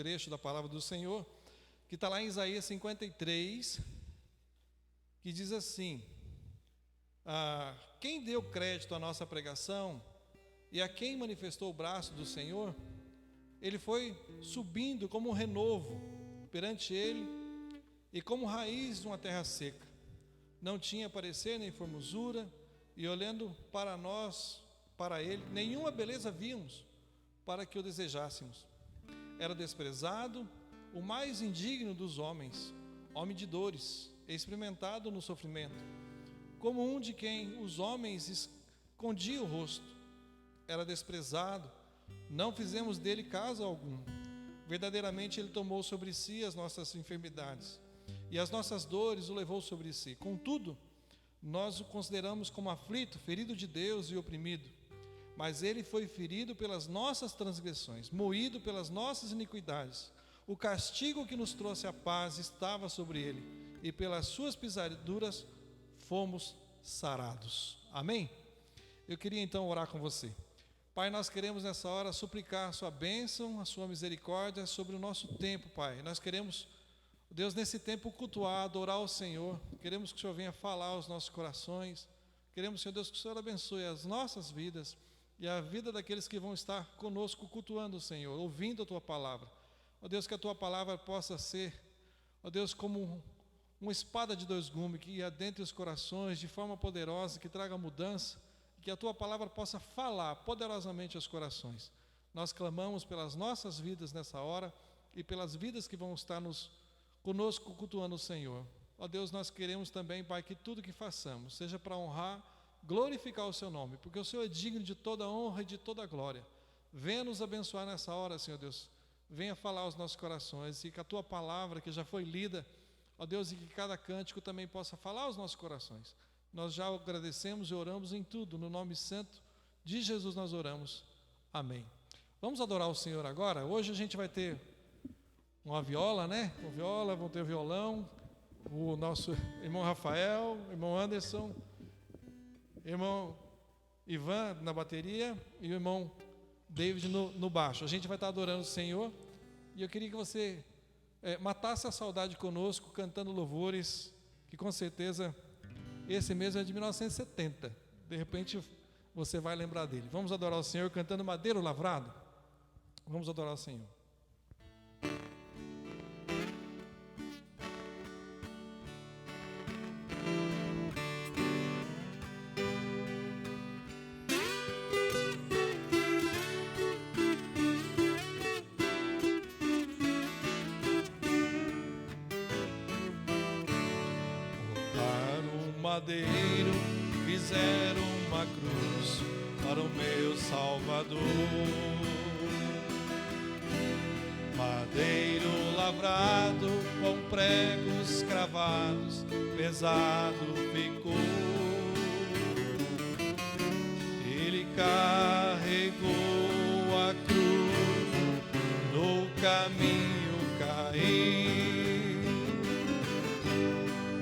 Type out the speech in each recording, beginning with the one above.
trecho da palavra do Senhor, que está lá em Isaías 53, que diz assim: quem deu crédito à nossa pregação e a quem manifestou o braço do Senhor, ele foi subindo como um renovo perante ele e como raiz de uma terra seca. Não tinha parecer nem formosura, e olhando para nós, para ele, nenhuma beleza víamos para que o desejássemos. Era desprezado, o mais indigno dos homens, homem de dores, experimentado no sofrimento, como um de quem os homens escondiam o rosto. Era desprezado, não fizemos dele caso algum. Verdadeiramente ele tomou sobre si as nossas enfermidades, e as nossas dores o levou sobre si. Contudo, nós o consideramos como aflito, ferido de Deus e oprimido. Mas ele foi ferido pelas nossas transgressões, moído pelas nossas iniquidades. O castigo que nos trouxe a paz estava sobre ele, e pelas suas pisaduras fomos sarados. Amém? Eu queria então orar com você. Pai, nós queremos nessa hora suplicar a sua bênção, a sua misericórdia sobre o nosso tempo, Pai. Nós queremos, Deus, nesse tempo cultuar, adorar o Senhor. Queremos que o Senhor venha falar aos nossos corações. Queremos, Senhor Deus, que o Senhor abençoe as nossas vidas e a vida daqueles que vão estar conosco cultuando o Senhor, ouvindo a Tua palavra. Ó Deus, que a Tua palavra possa ser, ó Deus, como uma espada de dois gumes, que adentre os corações de forma poderosa, que traga mudança, que a Tua palavra possa falar poderosamente aos corações. Nós clamamos pelas nossas vidas nessa hora e pelas vidas que vão estar conosco cultuando o Senhor. Ó Deus, nós queremos também, Pai, que tudo que façamos seja para honrar, glorificar o Seu nome, porque o Senhor é digno de toda honra e de toda glória. Venha nos abençoar nessa hora, Senhor Deus. Venha falar aos nossos corações, e que a Tua palavra, que já foi lida, ó Deus, e que cada cântico também possa falar aos nossos corações. Nós já agradecemos e oramos em tudo, no nome santo de Jesus nós oramos. Amém. Vamos adorar o Senhor agora. Hoje a gente vai ter uma viola, né? Uma viola, vão ter o violão, o nosso irmão Rafael, irmão Anderson, irmão Ivan na bateria e o irmão David no baixo. A gente vai estar adorando o Senhor, e eu queria que você matasse a saudade conosco, cantando louvores, que com certeza esse mesmo é de 1970. De repente você vai lembrar dele. Vamos adorar o Senhor cantando Madeiro Lavrado? Vamos adorar o Senhor. Madeiro, fizeram uma cruz para o meu Salvador. Madeiro lavrado com pregos cravados, pesado ficou. Ele carregou a cruz, no caminho caiu.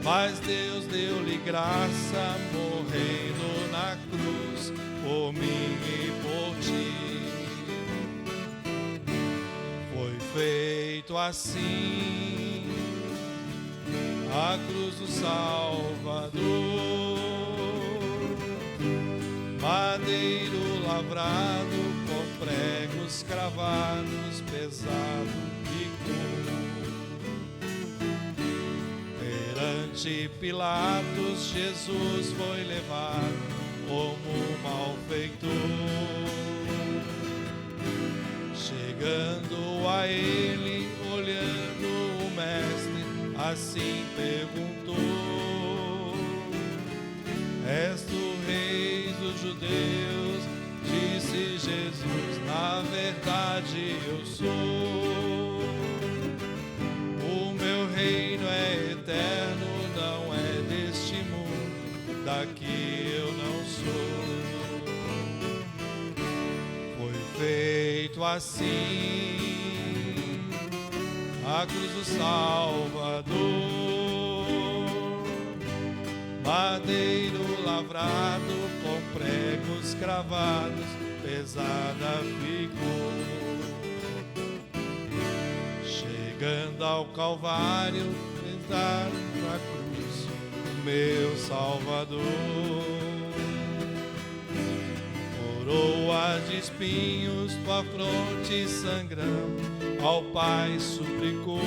Mas Deus deu-lhe graça, morrendo na cruz, por mim e por ti. Foi feito assim a cruz do Salvador. Madeiro lavrado, com pregos cravados, pesado ficou. Perante Pilatos, Jesus foi levado como malfeitor. Chegando a ele, olhando o mestre, assim perguntou: És tu rei dos judeus? Disse Jesus: na verdade eu sou. O meu reino é eterno, não é deste mundo, daqui eu não sou. Foi feito assim a cruz do Salvador. Madeiro lavrado, com pregos cravados, pesada ficou. chegando ao Calvário, pesar da cruz, meu Salvador. Coroas de espinhos, tua fronte sangrando, ao Pai suplicou.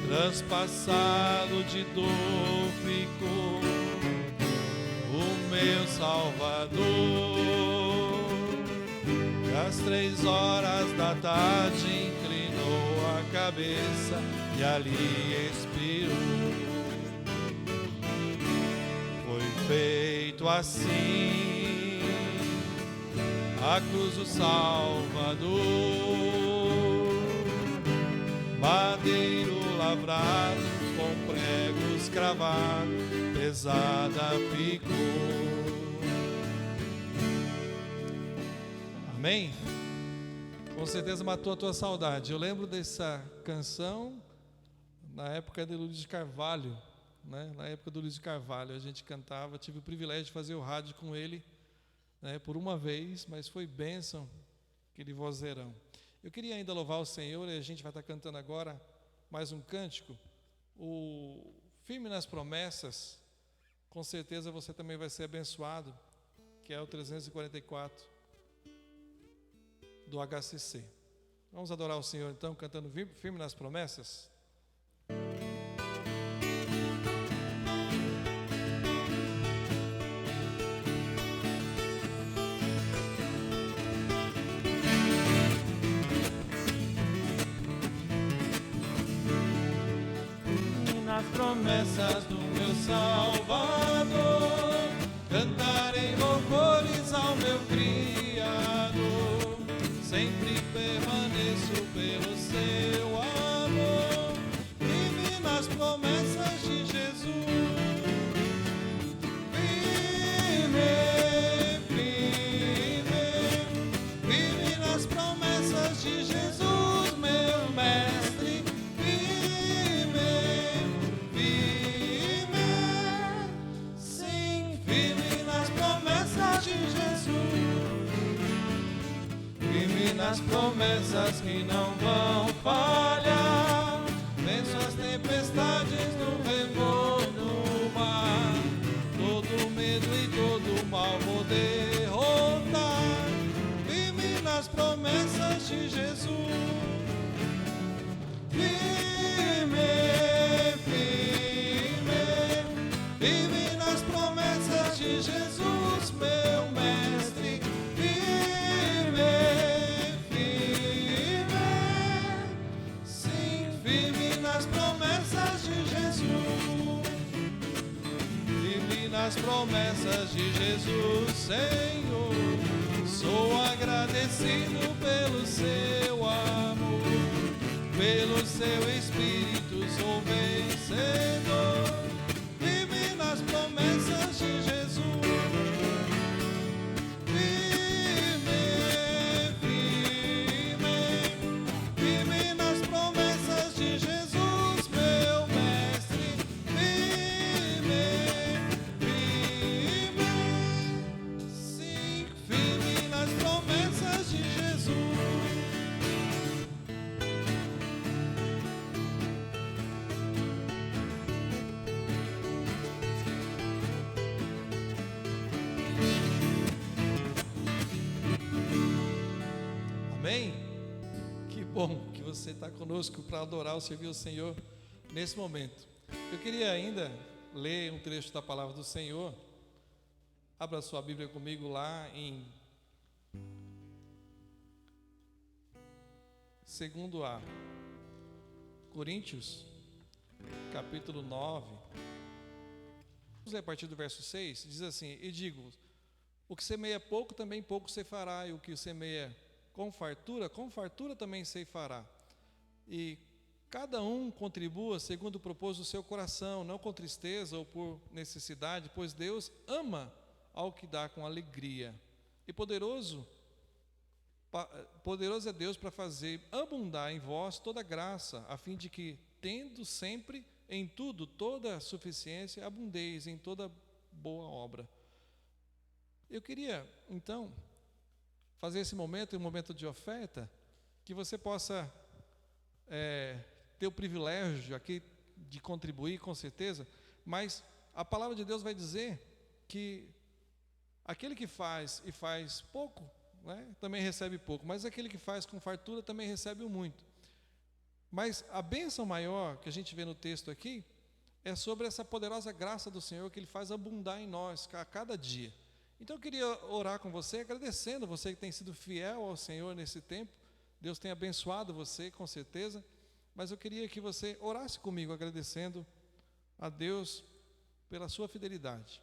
Transpassado de dor ficou o meu Salvador. E às 3 horas da tarde inclinou a cabeça e ali expirou. Foi feito assim a cruz do Salvador, madeiro lavrado, com pregos cravados, pesada ficou. Amém? Com certeza matou a tua saudade. Eu lembro dessa canção na época de Luiz de Carvalho, né? Na época do Luiz de Carvalho a gente cantava, tive o privilégio de fazer o rádio com ele, né, por uma vez, mas foi bênção, aquele vozeirão. Eu queria ainda louvar o Senhor, e a gente vai estar cantando agora mais um cântico, o Firme nas Promessas. Com certeza você também vai ser abençoado, que é o 344 do HCC. Vamos adorar o Senhor então, cantando Firme nas Promessas. Nas promessas do meu Salvador, cantarei louvores ao meu Criador. Sempre permaneço pelo seu amor, vive nas promessas de Jesus. Vive nas promessas de Jesus, meu mestre. Nas promessas que não vão falhar, venço as tempestades no remo do mar, todo medo e todo mal vou derrotar. Vive nas promessas de Jesus. Vive nas promessas de Jesus, meu mestre. Nas promessas de Jesus, Senhor, sou agradecido pelo seu amor, pelo seu Espírito sou vencedor. Vive nas promessas de Jesus. Vive nas promessas de Jesus, meu mestre. Vive nas promessas de Jesus. Amém? Que bom que você está conosco para adorar ou servir o Senhor nesse momento. Eu queria ainda ler um trecho da palavra do Senhor. Abra sua Bíblia comigo lá em 2 a Coríntios, capítulo 9. Vamos ler a partir do verso 6. Diz assim: E digo, o que semeia pouco, também pouco ceifará, e o que semeia com fartura também ceifará. E cada um contribua segundo o propósito do seu coração, não com tristeza ou por necessidade, pois Deus ama ao que dá com alegria. E poderoso é Deus para fazer abundar em vós toda graça, a fim de que, tendo sempre em tudo toda a suficiência, abundeis em toda boa obra. Eu queria, então, fazer esse momento, um momento de oferta, que você possa ter o privilégio aqui de contribuir, com certeza, mas a palavra de Deus vai dizer que aquele que faz e faz pouco, né, também recebe pouco, mas aquele que faz com fartura também recebe o muito. Mas a bênção maior que a gente vê no texto aqui é sobre essa poderosa graça do Senhor que Ele faz abundar em nós a cada dia. Então eu queria orar com você, agradecendo você que tem sido fiel ao Senhor nesse tempo. Deus tem abençoado você, com certeza, mas eu queria que você orasse comigo, agradecendo a Deus pela sua fidelidade.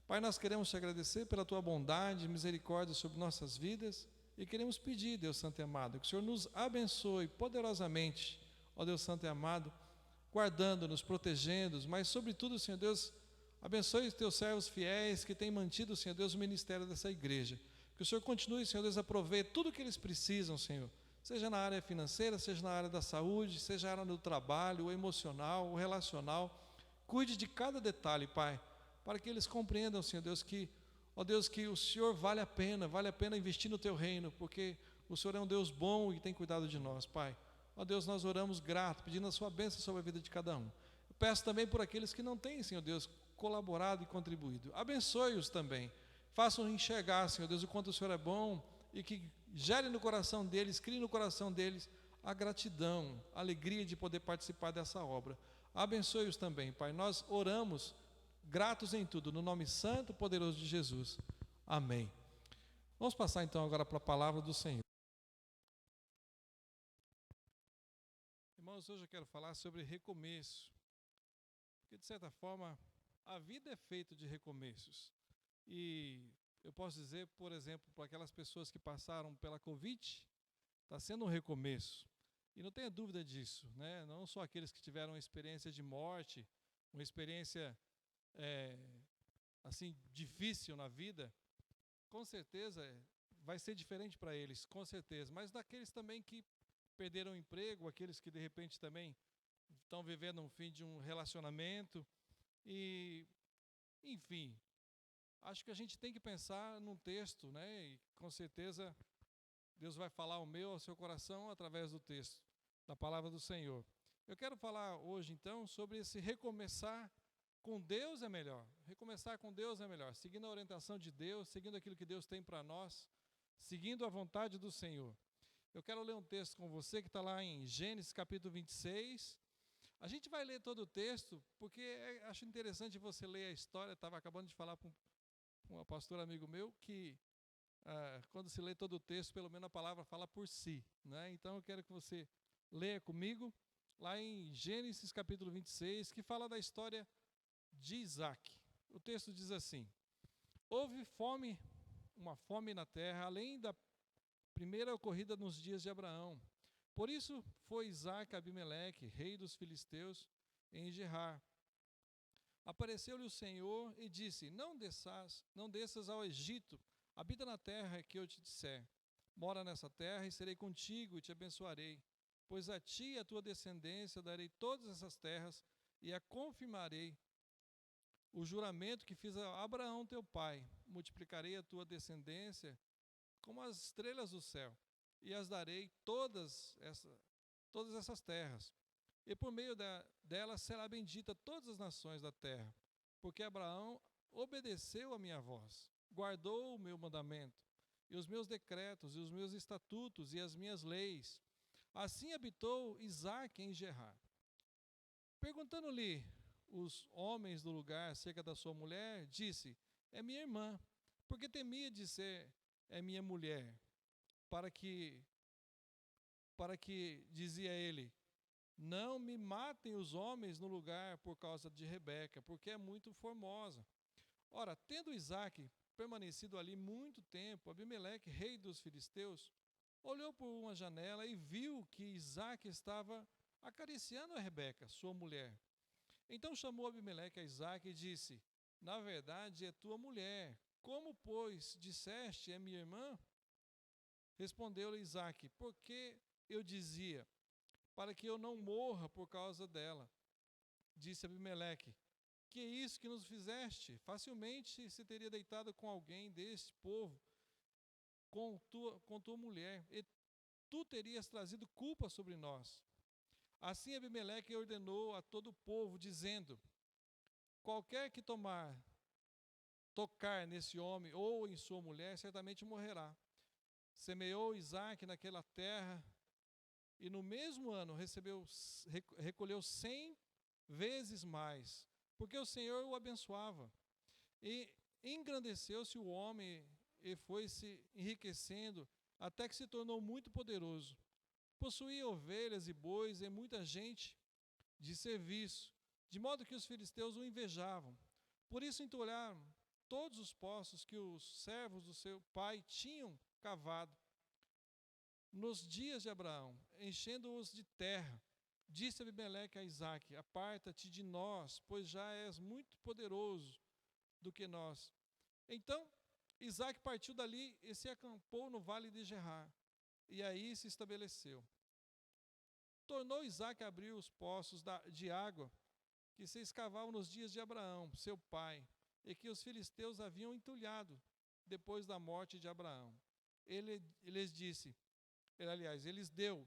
Pai, nós queremos te agradecer pela tua bondade e misericórdia sobre nossas vidas e queremos pedir, Deus Santo e amado, que o Senhor nos abençoe poderosamente, ó Deus Santo e amado, guardando-nos, protegendo-nos, mas sobretudo, Senhor Deus, abençoe os teus servos fiéis que têm mantido, Senhor Deus, o ministério dessa igreja. Que o Senhor continue, Senhor Deus, a prover tudo o que eles precisam, Senhor, seja na área financeira, seja na área da saúde, seja na área do trabalho, o emocional, o relacional. Cuide de cada detalhe, Pai, para que eles compreendam, Senhor Deus, que, ó Deus, que o Senhor vale a pena investir no teu reino, porque o Senhor é um Deus bom e tem cuidado de nós, Pai. Ó Deus, nós oramos grato, pedindo a sua bênção sobre a vida de cada um. Eu peço também por aqueles que não têm, Senhor Deus, colaborado e contribuído. Abençoe-os também. Façam enxergar, Senhor Deus, o quanto o Senhor é bom e que gere no coração deles, crie no coração deles a gratidão, a alegria de poder participar dessa obra. Abençoe-os também, Pai. Nós oramos gratos em tudo, no nome santo e poderoso de Jesus. Amém. Vamos passar então agora para a palavra do Senhor. Irmãos, hoje eu quero falar sobre recomeço, porque de certa forma a vida é feita de recomeços. E eu posso dizer, por exemplo, para aquelas pessoas que passaram pela Covid, está sendo um recomeço. E não tenha dúvida disso, né? Não só aqueles que tiveram uma experiência de morte, uma experiência assim, difícil na vida, com certeza vai ser diferente para eles, com certeza. Mas daqueles também que perderam o emprego, aqueles que de repente também estão vivendo um fim de um relacionamento, e enfim, acho que a gente tem que pensar num texto, né? E com certeza Deus vai falar ao meu, ao seu coração através do texto, da palavra do Senhor. Eu quero falar hoje então sobre esse recomeçar com Deus é melhor. Recomeçar com Deus é melhor, seguindo a orientação de Deus, seguindo aquilo que Deus tem para nós, seguindo a vontade do Senhor. Eu quero ler um texto com você que está lá em Gênesis capítulo 26. A gente vai ler todo o texto, porque acho interessante você ler a história. Estava acabando de falar com um pastor amigo meu que quando se lê todo o texto, pelo menos a palavra fala por si, né? Então eu quero que você leia comigo, lá em Gênesis capítulo 26, que fala da história de Isaac. O texto diz assim: houve fome, uma fome na terra, além da primeira ocorrida nos dias de Abraão. Por isso foi Isaac a Abimeleque, rei dos filisteus, em Gerar. Apareceu-lhe o Senhor e disse: não desças ao Egito, habita na terra que eu te disser. Mora nessa terra e serei contigo e te abençoarei, pois a ti e a tua descendência darei todas essas terras e a confirmarei o juramento que fiz a Abraão teu pai. Multiplicarei a tua descendência como as estrelas do céu, e as darei todas essas terras. E por meio delas será bendita todas as nações da terra, porque Abraão obedeceu a minha voz, guardou o meu mandamento, e os meus decretos, e os meus estatutos, e as minhas leis. Assim habitou Isaque em Gerar. Perguntando-lhe os homens do lugar acerca da sua mulher, disse: é minha irmã, porque temia de ser é minha mulher, para que dizia ele: não me matem os homens no lugar por causa de Rebeca, porque é muito formosa. Ora, tendo Isaque permanecido ali muito tempo, Abimeleque, rei dos filisteus, olhou por uma janela e viu que Isaque estava acariciando a Rebeca, sua mulher. Então chamou Abimeleque a Isaque e disse: na verdade é tua mulher. Como, pois, disseste, é minha irmã? Respondeu-lhe Isaque: porque eu dizia, para que eu não morra por causa dela. Disse Abimeleque: que é isso que nos fizeste? Facilmente se teria deitado com alguém deste povo, com tua mulher, e tu terias trazido culpa sobre nós. Assim Abimeleque ordenou a todo o povo, dizendo: qualquer que tocar nesse homem ou em sua mulher, certamente morrerá. Semeou Isaque naquela terra, e no mesmo ano recolheu 100 vezes mais, porque o Senhor o abençoava. E engrandeceu-se o homem e foi se enriquecendo, até que se tornou muito poderoso. Possuía ovelhas e bois e muita gente de serviço, de modo que os filisteus o invejavam. Por isso entulharam todos os poços que os servos do seu pai tinham cavado nos dias de Abraão, enchendo-os de terra. Disse Abimeleque a Isaque: aparta-te de nós, pois já és muito poderoso do que nós. Então Isaque partiu dali e se acampou no vale de Gerar, e aí se estabeleceu. Tornou Isaque a abrir os poços de água que se escavavam nos dias de Abraão, seu pai, e que os filisteus haviam entulhado depois da morte de Abraão. Ele lhes disse, eles deu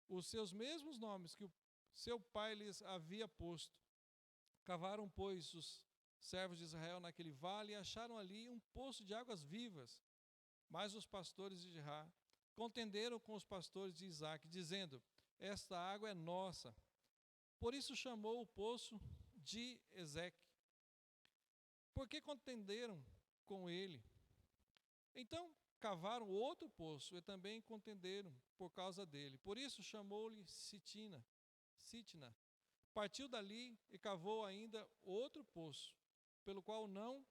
os seus mesmos nomes que o seu pai lhes havia posto. Cavaram, pois, os servos de Israel naquele vale e acharam ali um poço de águas vivas. Mas os pastores de Gerar contenderam com os pastores de Isaque, dizendo: esta água é nossa. Por isso chamou o poço de Ezeque, porque contenderam com ele. Então cavaram outro poço e também contenderam por causa dele. Por isso chamou-lhe Sitna. Partiu dali e cavou ainda outro poço, pelo qual não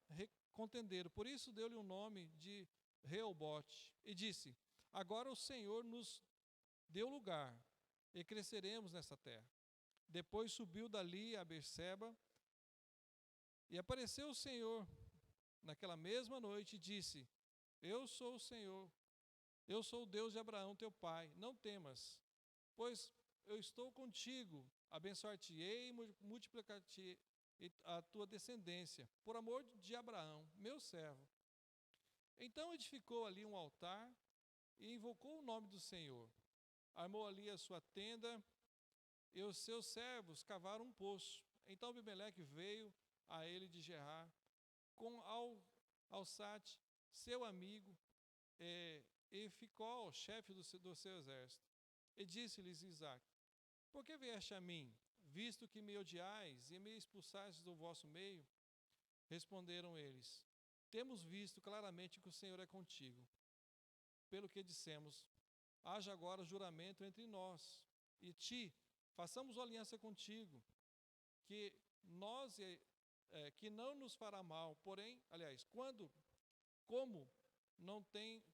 contenderam. Por isso deu-lhe o nome de Reobote. E disse: agora o Senhor nos deu lugar e cresceremos nessa terra. Depois subiu dali a Berseba, e apareceu o Senhor naquela mesma noite e disse: eu sou o Senhor, eu sou o Deus de Abraão teu pai, não temas, pois eu estou contigo, abençoar-te-ei e multiplicar-te a tua descendência, por amor de Abraão, meu servo. Então edificou ali um altar e invocou o nome do Senhor. Armou ali a sua tenda, e os seus servos cavaram um poço. Então Abimeleque veio a ele de Gerar, com Alsate, seu amigo, e Ficol, chefe do seu exército. E disse-lhes Isaque: por que vieste a mim, visto que me odiais e me expulsastes do vosso meio? Responderam eles: temos visto claramente que o Senhor é contigo. Pelo que dissemos: haja agora juramento entre nós e ti, façamos aliança contigo, que não nos fará mal. Porém,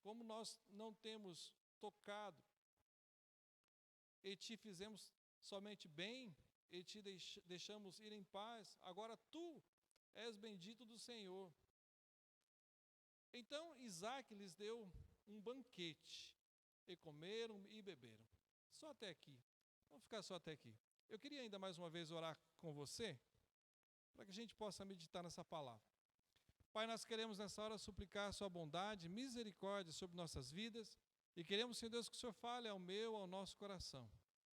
como nós não temos tocado e te fizemos somente bem e te deixamos ir em paz, agora tu és bendito do Senhor. Então Isaque lhes deu um banquete, e comeram e beberam. Só até aqui. Vamos ficar só até aqui. Eu queria ainda mais uma vez orar com você, para que a gente possa meditar nessa palavra. Pai, nós queremos nessa hora suplicar a sua bondade, misericórdia sobre nossas vidas, e queremos, Senhor Deus, que o Senhor fale ao nosso coração.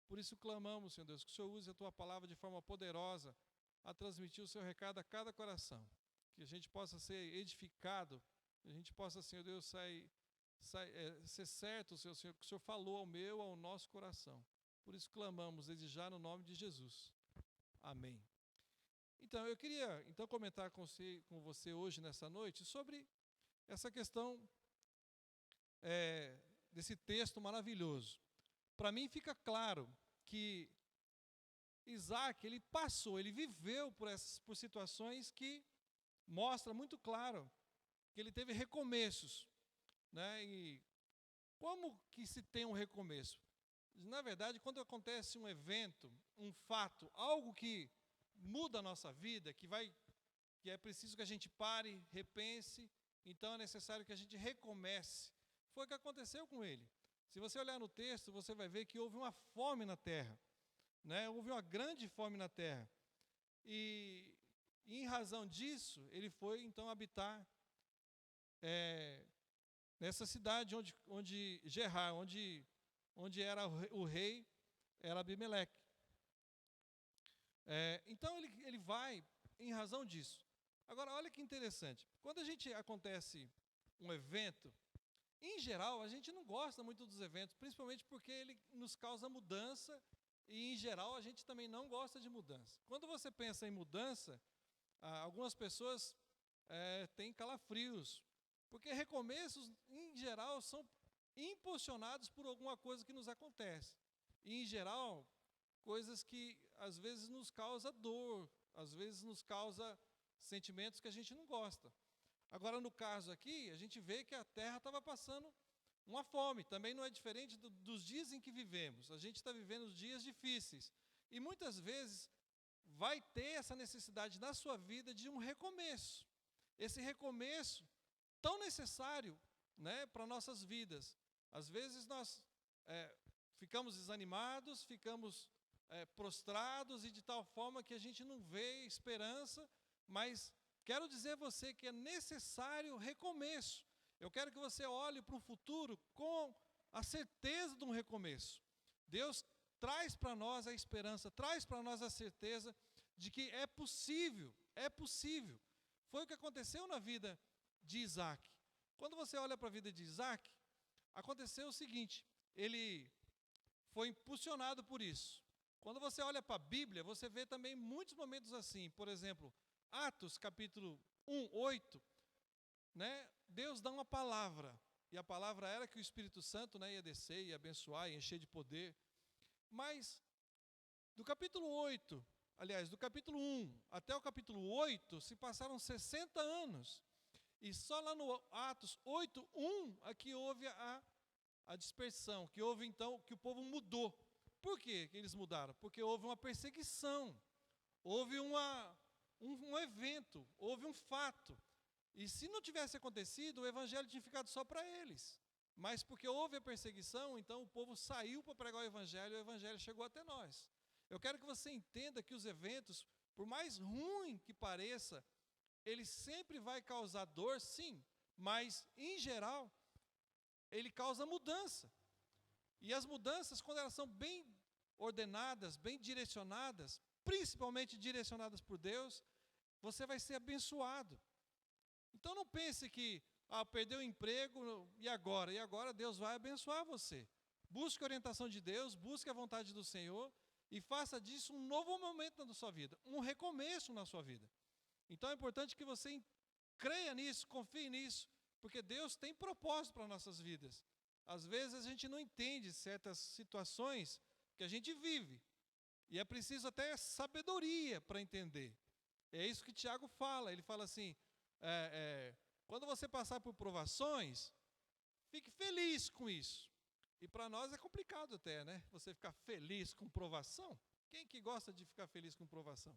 Por isso clamamos, Senhor Deus, que o Senhor use a tua palavra de forma poderosa a transmitir o seu recado a cada coração. Que a gente possa ser edificado, que a gente possa, Senhor Deus, ser certo, Senhor, que o Senhor falou ao nosso coração. Por isso clamamos, desde já, no nome de Jesus. Amém. Então, eu queria comentar com você hoje, nessa noite, sobre essa questão desse texto maravilhoso. Para mim fica claro que Isaque, ele viveu por situações que mostra muito claro que ele teve recomeços, né? E como que se tem um recomeço? Na verdade, quando acontece um evento, um fato, algo que muda a nossa vida, que é preciso que a gente pare, repense, então é necessário que a gente recomece. Foi o que aconteceu com ele. Se você olhar no texto, você vai ver que houve uma fome na terra, né? Houve uma grande fome na terra. E em razão disso, ele foi então habitar nessa cidade onde Gerar, onde era o rei, era Abimeleque. Então ele vai em razão disso. Agora, olha que interessante. Quando acontece um evento, em geral, a gente não gosta muito dos eventos, principalmente porque ele nos causa mudança e, em geral, a gente também não gosta de mudança. Quando você pensa em mudança, algumas pessoas têm calafrios, porque recomeços, em geral, são impulsionados por alguma coisa que nos acontece. E, em geral, coisas que às vezes nos causa dor, às vezes nos causa sentimentos que a gente não gosta. Agora, no caso aqui, a gente vê que a terra estava passando uma fome. Também não é diferente dos dias em que vivemos. A gente está vivendo dias difíceis. E muitas vezes vai ter essa necessidade na sua vida de um recomeço. Esse recomeço tão necessário, né, para nossas vidas. Às vezes nós ficamos desanimados, ficamos prostrados e de tal forma que a gente não vê esperança, mas quero dizer a você que é necessário recomeço. Eu quero que você olhe para o futuro com a certeza de um recomeço. Deus traz para nós a esperança, traz para nós a certeza de que é possível, é possível. Foi o que aconteceu na vida de Isaac. Quando você olha para a vida de Isaac, aconteceu o seguinte, ele foi impulsionado por isso. Quando você olha para a Bíblia, você vê também muitos momentos assim. Por exemplo, Atos, capítulo 1, 8, né? Deus dá uma palavra. E a palavra era que o Espírito Santo, né, ia descer, ia abençoar, ia encher de poder. Mas, do capítulo 8, aliás, do capítulo 1 até o capítulo 8, se passaram 60 anos. E só lá no Atos 8, 1, aqui houve a dispersão, que houve então, que o povo mudou. Por que eles mudaram? Porque houve uma perseguição, houve um evento, houve um fato. E se não tivesse acontecido, o evangelho tinha ficado só para eles. Mas porque houve a perseguição, então o povo saiu para pregar o evangelho chegou até nós. Eu quero que você entenda que os eventos, por mais ruim que pareça, ele sempre vai causar dor, sim, mas, em geral, ele causa mudança. E as mudanças, quando elas são bem ordenadas, bem direcionadas, principalmente direcionadas por Deus, você vai ser abençoado. Então não pense que, perdeu o emprego, e agora? E agora Deus vai abençoar você. Busque a orientação de Deus, busque a vontade do Senhor e faça disso um novo momento na sua vida, um recomeço na sua vida. Então é importante que você creia nisso, confie nisso, porque Deus tem propósito para nossas vidas. Às vezes a gente não entende certas situações que a gente vive. E é preciso até sabedoria para entender. É isso que Tiago fala. Ele fala assim, quando você passar por provações, fique feliz com isso. E para nós é complicado até, né? Você ficar feliz com provação. Quem que gosta de ficar feliz com provação?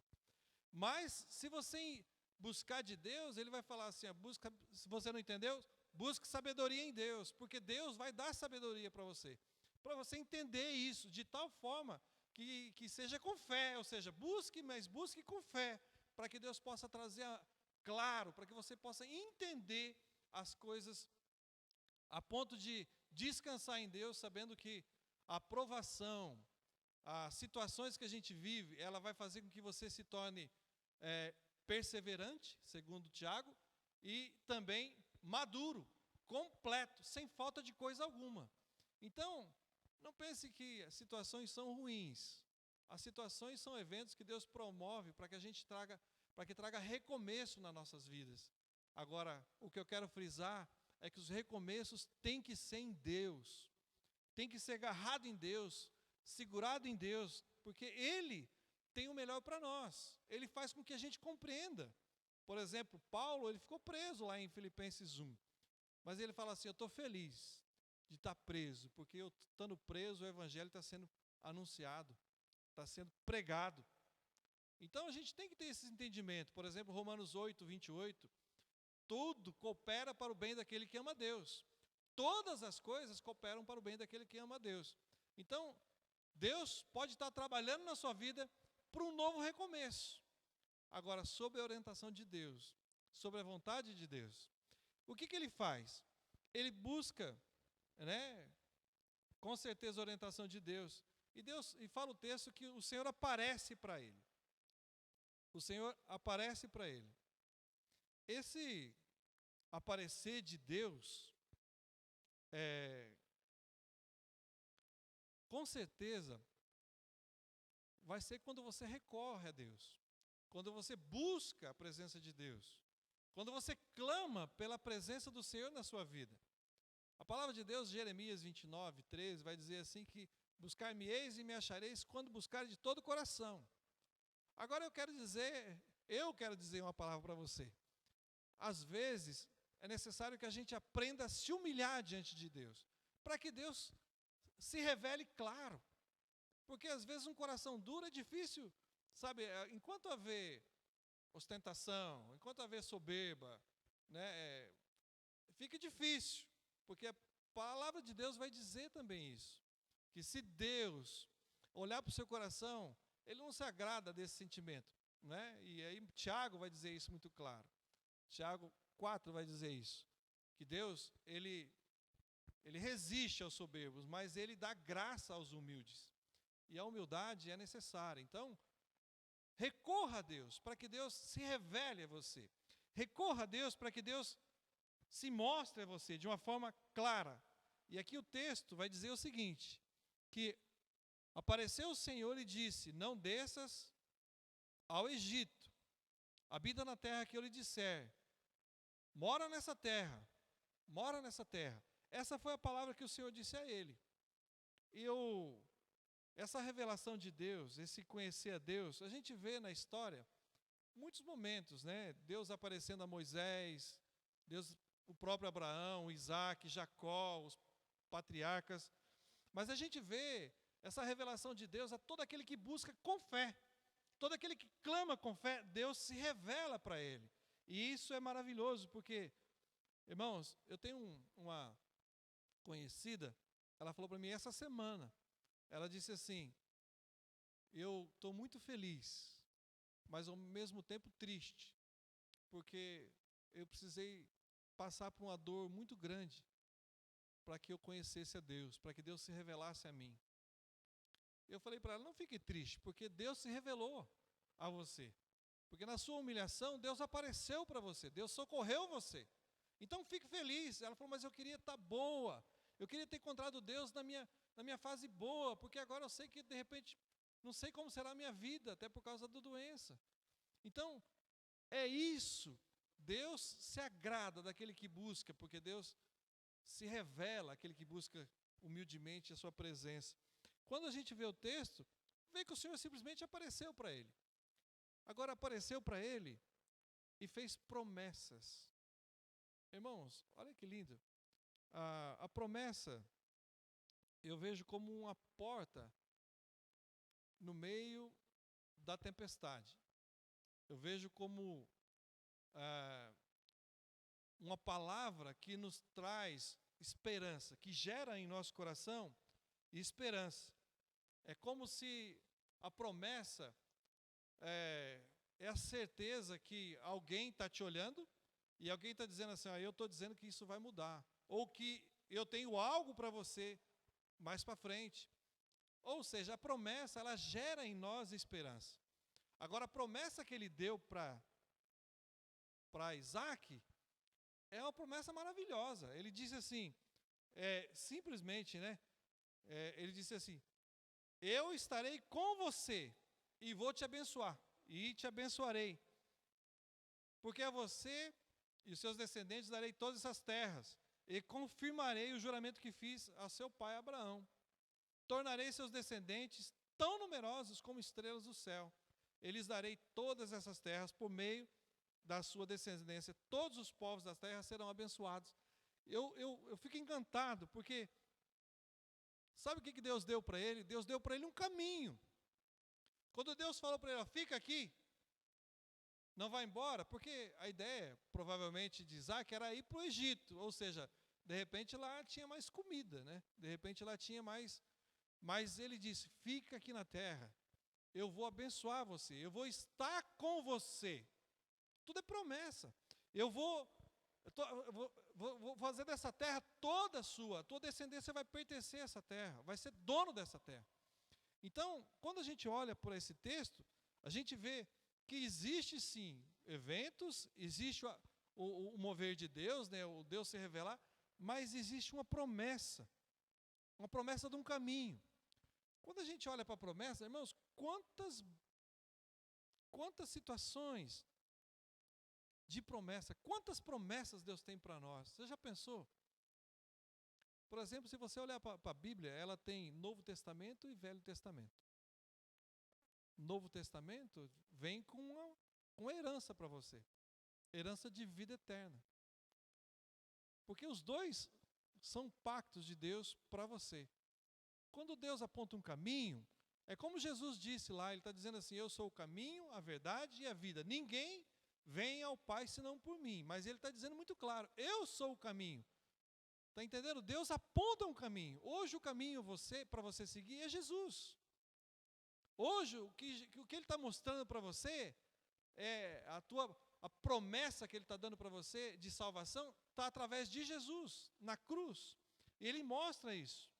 Mas se você buscar de Deus, ele vai falar assim, se você não entendeu, busque sabedoria em Deus, porque Deus vai dar sabedoria para você entender isso de tal forma que seja com fé, ou seja, busque com fé, para que Deus possa trazer claro, para que você possa entender as coisas a ponto de descansar em Deus, sabendo que a provação, as situações que a gente vive, ela vai fazer com que você se torne perseverante, segundo Tiago, e também maduro, completo, sem falta de coisa alguma. Então, não pense que as situações são ruins. As situações são eventos que Deus promove para que a gente traga recomeço nas nossas vidas. Agora, o que eu quero frisar é que os recomeços têm que ser em Deus. Tem que ser agarrado em Deus, segurado em Deus, porque Ele tem o melhor para nós. Ele faz com que a gente compreenda. Por exemplo, Paulo, ele ficou preso lá em Filipenses 1. Mas ele fala assim, eu estou feliz de estar preso, porque eu estando preso, o evangelho está sendo anunciado, está sendo pregado. Então a gente tem que ter esse entendimento. Por exemplo, Romanos 8, 28, tudo coopera para o bem daquele que ama a Deus. Todas as coisas cooperam para o bem daquele que ama a Deus. Então, Deus pode estar trabalhando na sua vida para um novo recomeço. Agora, sob a orientação de Deus, sobre a vontade de Deus. O que ele faz? Ele busca, né, com certeza, a orientação de Deus. E fala o texto que o Senhor aparece para ele. o Senhor aparece para ele. Esse aparecer de Deus, com certeza, vai ser quando você recorre a Deus, quando você busca a presença de Deus, quando você clama pela presença do Senhor na sua vida. A palavra de Deus, Jeremias 29, 13, vai dizer assim que buscar-me-eis e me achareis quando buscarem de todo o coração. Agora eu quero dizer uma palavra para você. Às vezes é necessário que a gente aprenda a se humilhar diante de Deus, para que Deus se revele claro. Porque às vezes um coração duro é difícil, sabe? Enquanto haver ostentação, enquanto haver soberba, né, fica difícil. Porque a palavra de Deus vai dizer também isso. Que se Deus olhar para o seu coração, Ele não se agrada desse sentimento. Né? E aí Tiago vai dizer isso muito claro. Tiago 4 vai dizer isso. Que Deus, Ele resiste aos soberbos, mas Ele dá graça aos humildes. E a humildade é necessária. Então, recorra a Deus para que Deus se revele a você. Recorra a Deus para que Deus se mostre a você de uma forma clara. E aqui o texto vai dizer o seguinte, que apareceu o Senhor e disse, não desças ao Egito, habita na terra que eu lhe disser, mora nessa terra. Essa foi a palavra que o Senhor disse a ele. E essa revelação de Deus, esse conhecer a Deus, a gente vê na história muitos momentos, né? Deus aparecendo a Moisés, Deus, o próprio Abraão, Isaac, Jacó, os patriarcas. Mas a gente vê essa revelação de Deus a todo aquele que busca com fé. Todo aquele que clama com fé, Deus se revela para ele. E isso é maravilhoso, porque, irmãos, eu tenho uma conhecida, ela falou para mim essa semana, ela disse assim, eu estou muito feliz, mas ao mesmo tempo triste, porque eu precisei passar por uma dor muito grande para que eu conhecesse a Deus, para que Deus se revelasse a mim. Eu falei para ela, não fique triste, porque Deus se revelou a você. Porque na sua humilhação, Deus apareceu para você, Deus socorreu você. Então fique feliz. Ela falou, mas eu queria estar boa, eu queria ter encontrado Deus na minha fase boa, porque agora eu sei que de repente, não sei como será a minha vida, até por causa da doença. Então, é isso. Deus se agrada daquele que busca, porque Deus se revela àquele que busca humildemente a sua presença. Quando a gente vê o texto, vê que o Senhor simplesmente apareceu para ele. Agora apareceu para ele e fez promessas. Irmãos, olha que lindo. A promessa eu vejo como uma porta no meio da tempestade. Eu vejo como uma palavra que nos traz esperança, que gera em nosso coração esperança. É como se a promessa é a certeza que alguém está te olhando e alguém está dizendo assim, eu estou dizendo que isso vai mudar, ou que eu tenho algo para você mais para frente. Ou seja, a promessa, ela gera em nós esperança. Agora, a promessa que ele deu para Isaac é uma promessa maravilhosa. Ele disse assim, simplesmente, né? Ele disse assim, eu estarei com você e vou te abençoar, e te abençoarei, porque a você e os seus descendentes darei todas essas terras, e confirmarei o juramento que fiz a seu pai Abraão. Tornarei seus descendentes tão numerosos como estrelas do céu. E lhes darei todas essas terras por meio da sua descendência. Todos os povos das terras serão abençoados. Eu fico encantado, porque sabe o que Deus deu para ele? Deus deu para ele um caminho. Quando Deus falou para ele, fica aqui, não vai embora, porque a ideia, provavelmente, de Isaac era ir para o Egito, ou seja, de repente lá tinha mais comida, né? De repente lá tinha mais. Mas ele disse, fica aqui na terra, eu vou abençoar você, eu vou estar com você. Tudo é promessa. Eu vou fazer dessa terra toda sua, tua descendência vai pertencer a essa terra, vai ser dono dessa terra. Então, quando a gente olha por esse texto, a gente vê que existe sim eventos, existe o mover de Deus, né, o Deus se revelar, mas existe uma promessa de um caminho. Quando a gente olha para a promessa, irmãos, quantas situações de promessa, quantas promessas Deus tem para nós? Você já pensou? Por exemplo, se você olhar para a Bíblia, ela tem Novo Testamento e Velho Testamento. Novo Testamento vem com uma herança para você, herança de vida eterna. Porque os dois são pactos de Deus para você. Quando Deus aponta um caminho, é como Jesus disse lá, ele está dizendo assim, eu sou o caminho, a verdade e a vida. Ninguém vem ao Pai senão por mim. Mas ele está dizendo muito claro, eu sou o caminho. Está entendendo? Deus aponta um caminho. Hoje o caminho para você seguir é Jesus. Hoje o que ele está mostrando para você, é a promessa que ele está dando para você de salvação, está através de Jesus, na cruz. E ele mostra isso.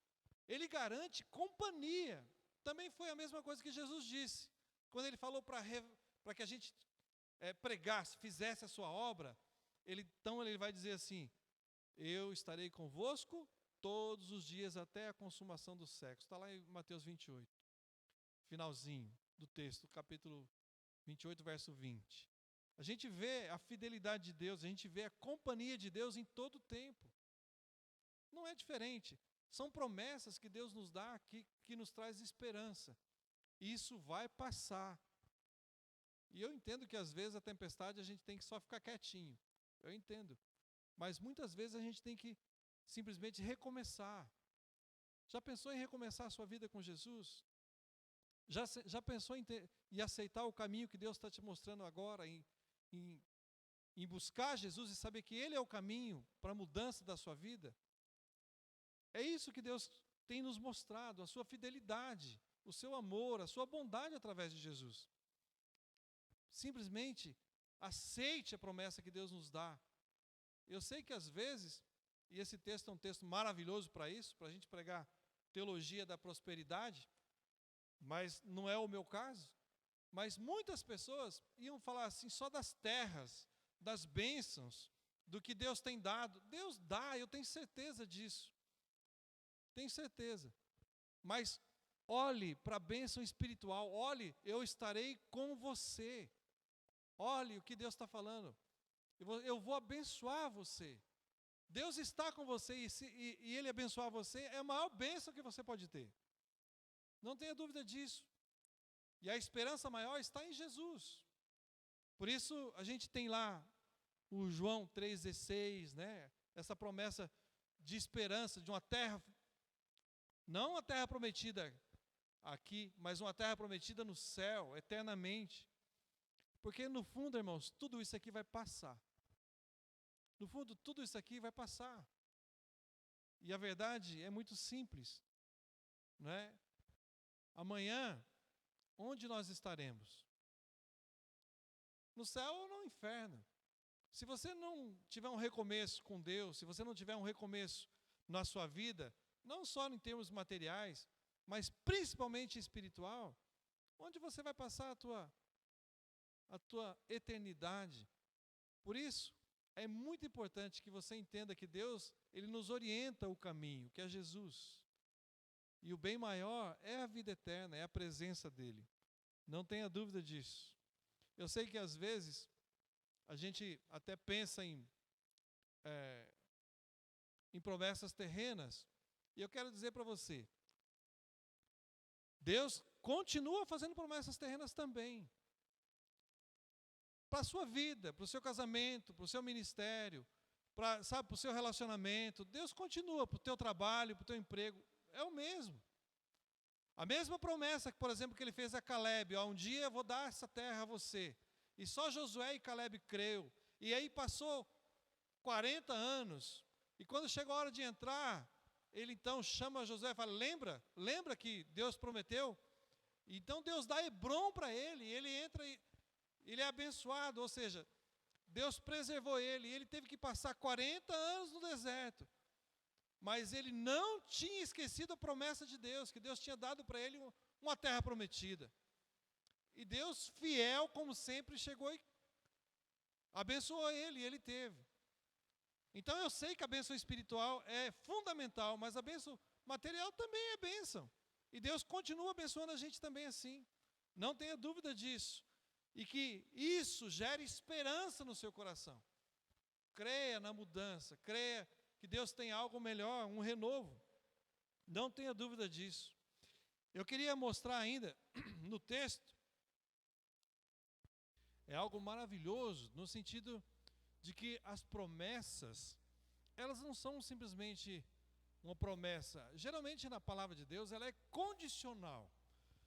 Ele garante companhia. Também foi a mesma coisa que Jesus disse. Quando ele falou para que a gente pregasse, fizesse a sua obra, então ele vai dizer assim, eu estarei convosco todos os dias até a consumação dos séculos. Está lá em Mateus 28, finalzinho do texto, capítulo 28, verso 20. A gente vê a fidelidade de Deus, a gente vê a companhia de Deus em todo o tempo. Não é diferente. São promessas que Deus nos dá que nos traz esperança. E isso vai passar. E eu entendo que às vezes a tempestade a gente tem que só ficar quietinho. Eu entendo. Mas muitas vezes a gente tem que simplesmente recomeçar. Já pensou em recomeçar a sua vida com Jesus? Já pensou em aceitar o caminho que Deus está te mostrando agora? Em buscar Jesus e saber que Ele é o caminho para a mudança da sua vida? É isso que Deus tem nos mostrado, a sua fidelidade, o seu amor, a sua bondade através de Jesus. Simplesmente aceite a promessa que Deus nos dá. Eu sei que às vezes, e esse texto é um texto maravilhoso para isso, para a gente pregar teologia da prosperidade, mas não é o meu caso. Mas muitas pessoas iam falar assim só das terras, das bênçãos, do que Deus tem dado. Deus dá, eu tenho certeza disso. Tenho certeza. Mas olhe para a bênção espiritual, olhe, eu estarei com você. Olhe o que Deus está falando. Eu vou abençoar você. Deus está com você e Ele abençoar você é a maior bênção que você pode ter. Não tenha dúvida disso. E a esperança maior está em Jesus. Por isso a gente tem lá o João 3,16, né? Essa promessa de esperança, de uma terra, não uma terra prometida aqui, mas uma terra prometida no céu, eternamente. Porque no fundo, irmãos, tudo isso aqui vai passar. No fundo, tudo isso aqui vai passar. E a verdade é muito simples, não é? Amanhã, onde nós estaremos? No céu ou no inferno? Se você não tiver um recomeço com Deus, se você não tiver um recomeço na sua vida, não só em termos materiais, mas principalmente espiritual, onde você vai passar a tua eternidade? Por isso, é muito importante que você entenda que Deus, Ele nos orienta o caminho, que é Jesus. E o bem maior é a vida eterna, é a presença dEle. Não tenha dúvida disso. Eu sei que às vezes a gente até pensa em promessas terrenas, e eu quero dizer para você, Deus continua fazendo promessas terrenas também. Para a sua vida, para o seu casamento, para o seu ministério, para o seu relacionamento. Deus continua para o teu trabalho, para o teu emprego. É o mesmo. A mesma promessa, por exemplo, que ele fez a Caleb. Um dia eu vou dar essa terra a você. E só Josué e Caleb creu. E aí passou 40 anos. E quando chegou a hora de entrar, ele então chama Josué e fala, lembra que Deus prometeu? Então Deus dá Hebrom para ele. E ele entra e ele é abençoado, ou seja, Deus preservou ele, e ele teve que passar 40 anos no deserto, mas ele não tinha esquecido a promessa de Deus, que Deus tinha dado para ele uma terra prometida. E Deus, fiel como sempre, chegou e abençoou ele, e ele teve. Então eu sei que a bênção espiritual é fundamental, mas a bênção material também é bênção. E Deus continua abençoando a gente também assim. Não tenha dúvida disso. E que isso gere esperança no seu coração. Creia na mudança, creia que Deus tem algo melhor, um renovo. Não tenha dúvida disso. Eu queria mostrar ainda no texto, é algo maravilhoso, no sentido de que as promessas, elas não são simplesmente uma promessa. Geralmente na palavra de Deus, ela é condicional.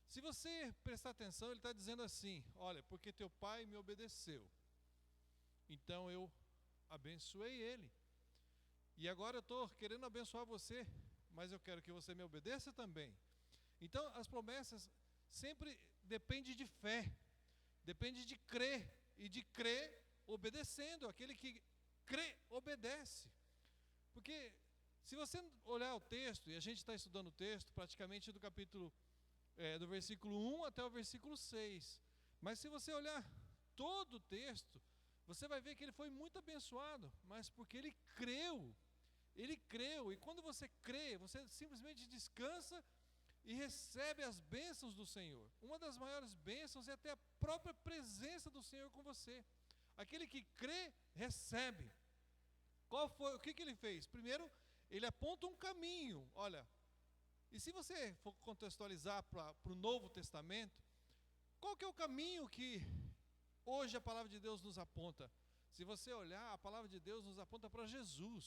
Se você prestar atenção, ele está dizendo assim, olha, porque teu pai me obedeceu, então eu abençoei ele. E agora eu estou querendo abençoar você, mas eu quero que você me obedeça também. Então as promessas sempre dependem de fé, depende de crer, e de crer obedecendo. Aquele que crê, obedece. Porque se você olhar o texto, e a gente está estudando o texto praticamente do capítulo, do versículo 1 até o versículo 6. Mas se você olhar todo o texto, você vai ver que ele foi muito abençoado, mas porque ele creu. Ele creu, e quando você crê, você simplesmente descansa e recebe as bênçãos do Senhor. Uma das maiores bênçãos é ter a própria presença do Senhor com você. Aquele que crê, recebe. O que ele fez? Primeiro, ele aponta um caminho. Olha, e se você for contextualizar para o Novo Testamento, qual que é o caminho que hoje a palavra de Deus nos aponta? Se você olhar, a palavra de Deus nos aponta para Jesus.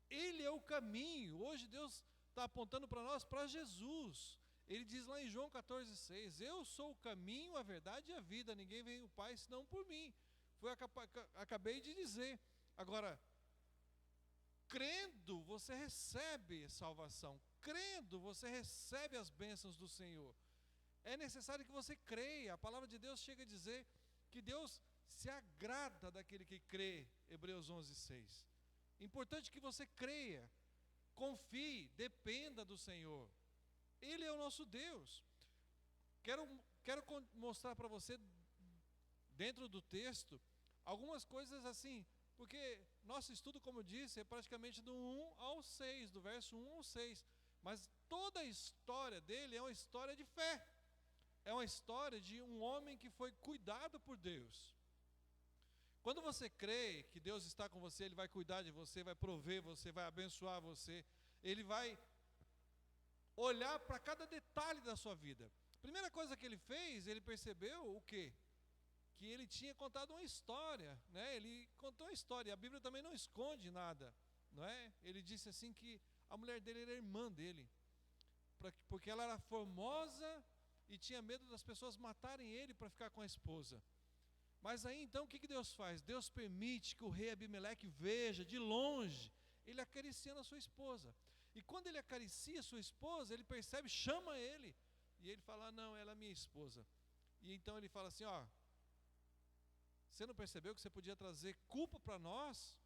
Ele é o caminho. Hoje Deus está apontando para nós, para Jesus. Ele diz lá em João 14,6, eu sou o caminho, a verdade e a vida, ninguém vem ao Pai senão por mim. Foi o que acabei de dizer. Agora, crendo, você recebe salvação. Crendo, você recebe as bênçãos do Senhor. É necessário que você creia. A palavra de Deus chega a dizer que Deus se agrada daquele que crê, Hebreus 11,6. Importante que você creia, confie, dependa do Senhor. Ele é o nosso Deus. Quero mostrar para você, dentro do texto, algumas coisas assim, porque nosso estudo, como eu disse, é praticamente do 1 ao 6, do verso 1 ao 6. Mas toda a história dele é uma história de fé. É uma história de um homem que foi cuidado por Deus. Quando você crê que Deus está com você, Ele vai cuidar de você, vai prover você, vai abençoar você, Ele vai olhar para cada detalhe da sua vida. Primeira coisa que ele fez, ele percebeu o quê? Que ele tinha contado uma história, né? Ele contou uma história, e a Bíblia também não esconde nada, não é? Ele disse assim que a mulher dele era irmã dele, porque ela era formosa e tinha medo das pessoas matarem ele para ficar com a esposa. Mas aí então o que Deus faz? Deus permite que o rei Abimeleque veja de longe ele acariciando a sua esposa. E quando ele acaricia a sua esposa, ele percebe, chama ele. E ele fala, não, ela é minha esposa. E então ele fala assim, ó, você não percebeu que você podia trazer culpa para nós?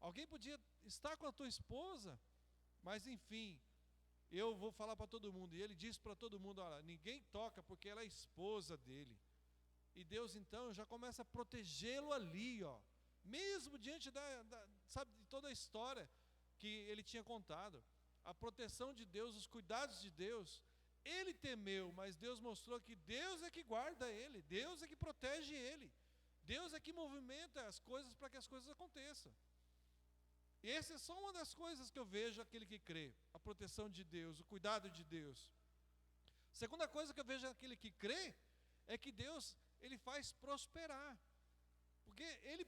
Alguém podia estar com a tua esposa? Mas enfim, eu vou falar para todo mundo. E ele disse para todo mundo, olha, ninguém toca porque ela é esposa dele. E Deus então já começa a protegê-lo ali, ó, mesmo diante sabe, de toda a história que ele tinha contado. A proteção de Deus, os cuidados de Deus. Ele temeu, mas Deus mostrou que Deus é que guarda ele, Deus é que protege ele, Deus é que movimenta as coisas para que as coisas aconteçam. E essa é só uma das coisas que eu vejo aquele que crê, a proteção de Deus, o cuidado de Deus. Segunda coisa que eu vejo aquele que crê é que Deus, ele faz prosperar. Porque ele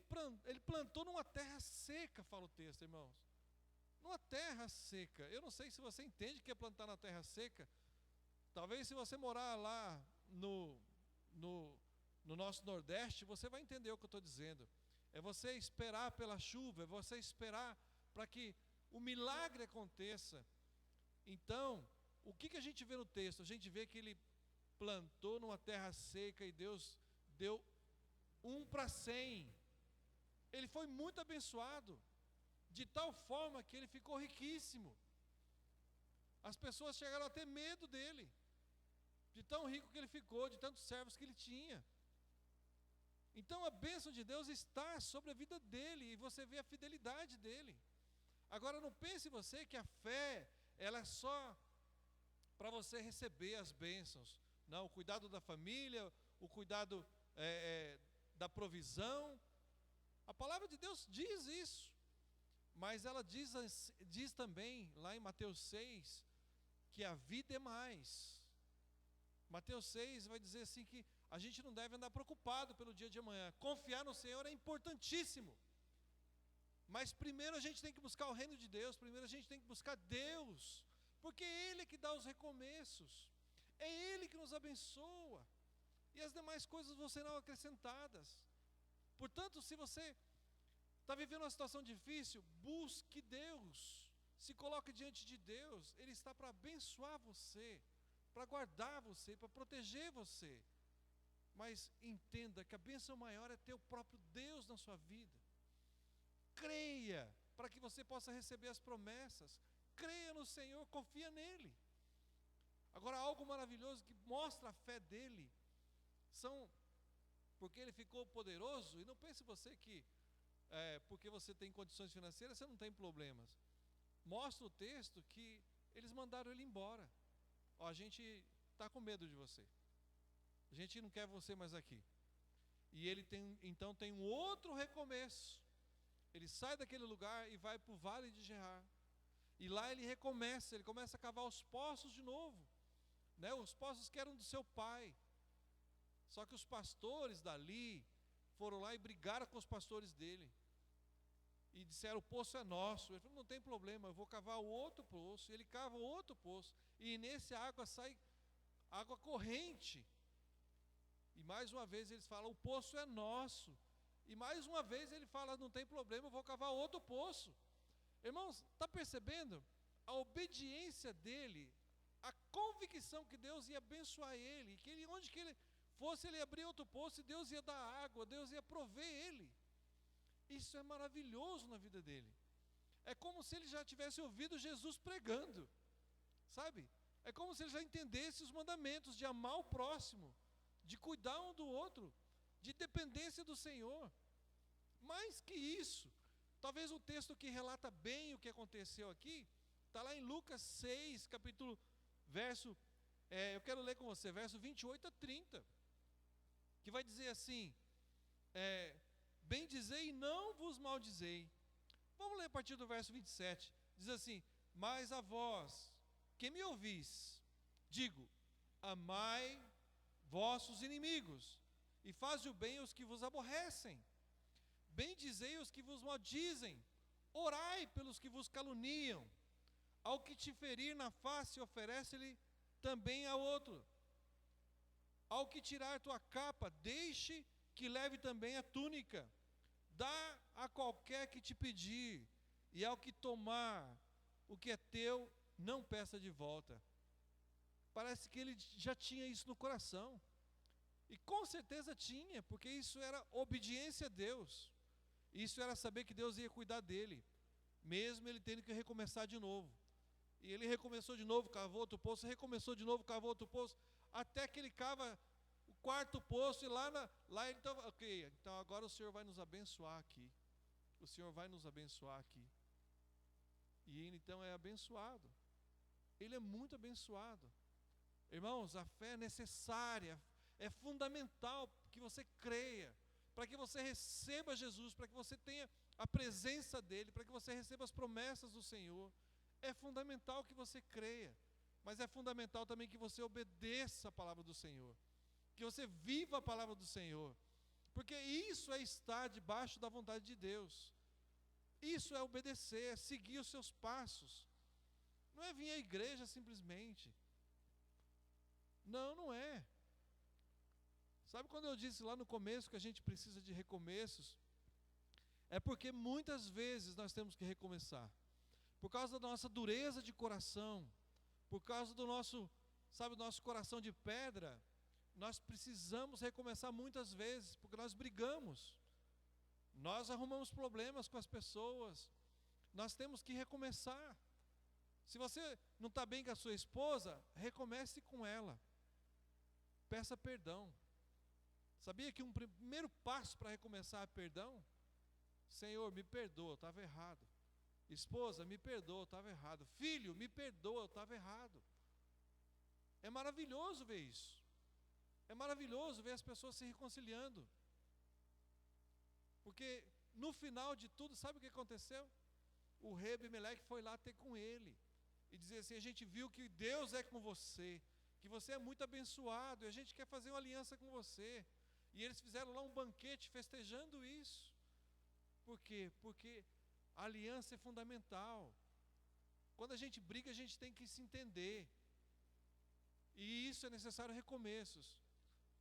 plantou numa terra seca, fala o texto, irmãos. Numa terra seca. Eu não sei se você entende o que é plantar na terra seca. Talvez se você morar lá no nosso Nordeste, você vai entender o que eu estou dizendo. É você esperar pela chuva, é você esperar para que o milagre aconteça. Então, o que a gente vê no texto? A gente vê que ele plantou numa terra seca e Deus deu 1 para 100. Ele foi muito abençoado, de tal forma que ele ficou riquíssimo. As pessoas chegaram a ter medo dele. de tão rico que ele ficou, de tantos servos que ele tinha. Então a bênção de Deus está sobre a vida dele, e você vê a fidelidade dele. Agora não pense você que a fé, ela é só para você receber as bênçãos. Não, o cuidado da família, o cuidado da provisão. A palavra de Deus diz isso, mas ela diz também, lá em Mateus 6, que a vida é mais. Mateus 6 vai dizer assim que a gente não deve andar preocupado pelo dia de amanhã. Confiar no Senhor é importantíssimo. Mas primeiro a gente tem que buscar o reino de Deus, primeiro a gente tem que buscar Deus, porque Ele é que dá os recomeços, é Ele que nos abençoa, e as demais coisas vão serão acrescentadas. Portanto, se você está vivendo uma situação difícil, busque Deus, se coloque diante de Deus, Ele está para abençoar você, para guardar você, para proteger você. Mas entenda que a bênção maior é ter o próprio Deus na sua vida. Creia, para que você possa receber as promessas. Creia no Senhor, confia nele. Agora, algo maravilhoso que mostra a fé dele, porque ele ficou poderoso, e não pense você que porque você tem condições financeiras, você não tem problemas. Mostra o texto que eles mandaram ele embora. Ó, a gente está com medo de você. A gente não quer você mais aqui. E ele então tem um outro recomeço. Ele sai daquele lugar e vai para o vale de Gerar. E lá ele começa a cavar os poços de novo, né? Os poços que eram do seu pai. Só que os pastores dali foram lá e brigaram com os pastores dele. E disseram: o poço é nosso. Ele falou: não tem problema, eu vou cavar o outro poço. Ele cava o outro poço. E nesse água sai água corrente. E mais uma vez eles falam: o poço é nosso. E mais uma vez ele fala: não tem problema, eu vou cavar outro poço. Irmãos, está percebendo? A obediência dele, a convicção que Deus ia abençoar ele, e que onde que ele fosse, ele ia abrir outro poço, e Deus ia dar água, Deus ia prover ele. Isso é maravilhoso na vida dele. É como se ele já tivesse ouvido Jesus pregando, sabe? É como se ele já entendesse os mandamentos de amar o próximo, de cuidar um do outro, de dependência do Senhor. Mais que isso, talvez um texto que relata bem o que aconteceu aqui, está lá em Lucas 6, eu quero ler com você, verso 28 a 30, que vai dizer assim: bendizei e não vos maldizei. Vamos ler a partir do verso 27, diz assim: mas a vós, que me ouvis, digo, amai vossos inimigos, e fazei o bem aos que vos aborrecem, bendizei os que vos maldizem, orai pelos que vos caluniam, ao que te ferir na face, oferece-lhe também a outro, ao que tirar tua capa, deixe que leve também a túnica, dá a qualquer que te pedir, e ao que tomar o que é teu, não peça de volta. Parece que ele já tinha isso no coração, e com certeza tinha, porque isso era obediência a Deus, isso era saber que Deus ia cuidar dele, mesmo ele tendo que recomeçar de novo. E ele recomeçou de novo, cavou outro poço, recomeçou de novo, cavou outro poço, até que ele cava o quarto poço, e lá ele estava: ok, então agora o Senhor vai nos abençoar aqui, o Senhor vai nos abençoar aqui. E ele então é abençoado, ele é muito abençoado. Irmãos, a fé é necessária, é fundamental que você creia, para que você receba Jesus, para que você tenha a presença dele, para que você receba as promessas do Senhor. É fundamental que você creia, mas é fundamental também que você obedeça a palavra do Senhor, que você viva a palavra do Senhor, porque isso é estar debaixo da vontade de Deus, isso é obedecer, é seguir os seus passos, não é vir à igreja simplesmente, não é. Sabe quando eu disse lá no começo que a gente precisa de recomeços? É porque muitas vezes nós temos que recomeçar, por causa da nossa dureza de coração, por causa do nosso coração de pedra. Nós precisamos recomeçar muitas vezes, porque nós brigamos, nós arrumamos problemas com as pessoas, nós temos que recomeçar. Se você não está bem com a sua esposa, recomece com ela, peça perdão. Sabia que um primeiro passo para recomeçar é perdão? Senhor, me perdoa, eu estava errado. Esposa, me perdoa, eu estava errado. Filho, me perdoa, eu estava errado. É maravilhoso ver isso. É maravilhoso ver as pessoas se reconciliando. Porque no final de tudo, sabe o que aconteceu? O rei Abimeleque foi lá ter com ele e dizer assim: a gente viu que Deus é com você, que você é muito abençoado, e a gente quer fazer uma aliança com você. E eles fizeram lá um banquete festejando isso. Por quê? Porque a aliança é fundamental. Quando a gente briga, a gente tem que se entender. E isso é necessário recomeços.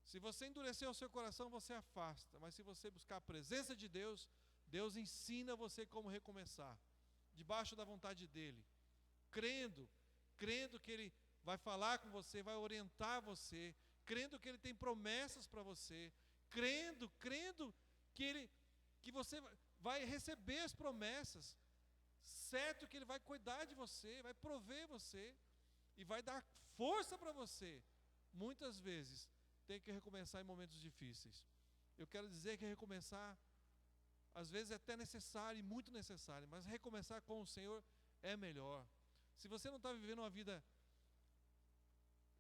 Se você endurecer o seu coração, você afasta. Mas se você buscar a presença de Deus, Deus ensina você como recomeçar, debaixo da vontade dEle, crendo que Ele vai falar com você, vai orientar você, crendo que Ele tem promessas para você, crendo que você vai receber as promessas, certo que Ele vai cuidar de você, vai prover você, e vai dar força para você. Muitas vezes tem que recomeçar em momentos difíceis. Eu quero dizer que recomeçar, às vezes é até necessário e muito necessário, mas recomeçar com o Senhor é melhor. Se você não está vivendo uma vida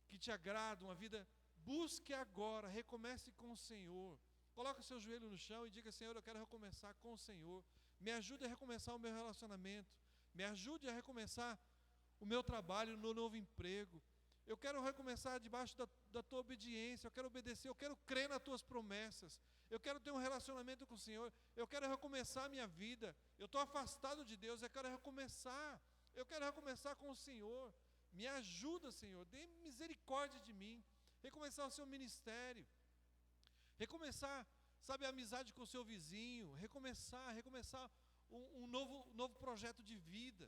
que te agrada, uma vida, busque agora, recomece com o Senhor. Coloque o seu joelho no chão e diga: Senhor, eu quero recomeçar com o Senhor. Me ajude a recomeçar o meu relacionamento. Me ajude a recomeçar o meu trabalho no novo emprego. Eu quero recomeçar debaixo da tua obediência. Eu quero obedecer, eu quero crer nas tuas promessas. Eu quero ter um relacionamento com o Senhor. Eu quero recomeçar a minha vida. Eu estou afastado de Deus, eu quero recomeçar. Eu quero recomeçar com o Senhor. Me ajuda, Senhor, dê misericórdia de mim. Recomeçar o seu ministério. Recomeçar, sabe, a amizade com o seu vizinho. Recomeçar um novo projeto de vida.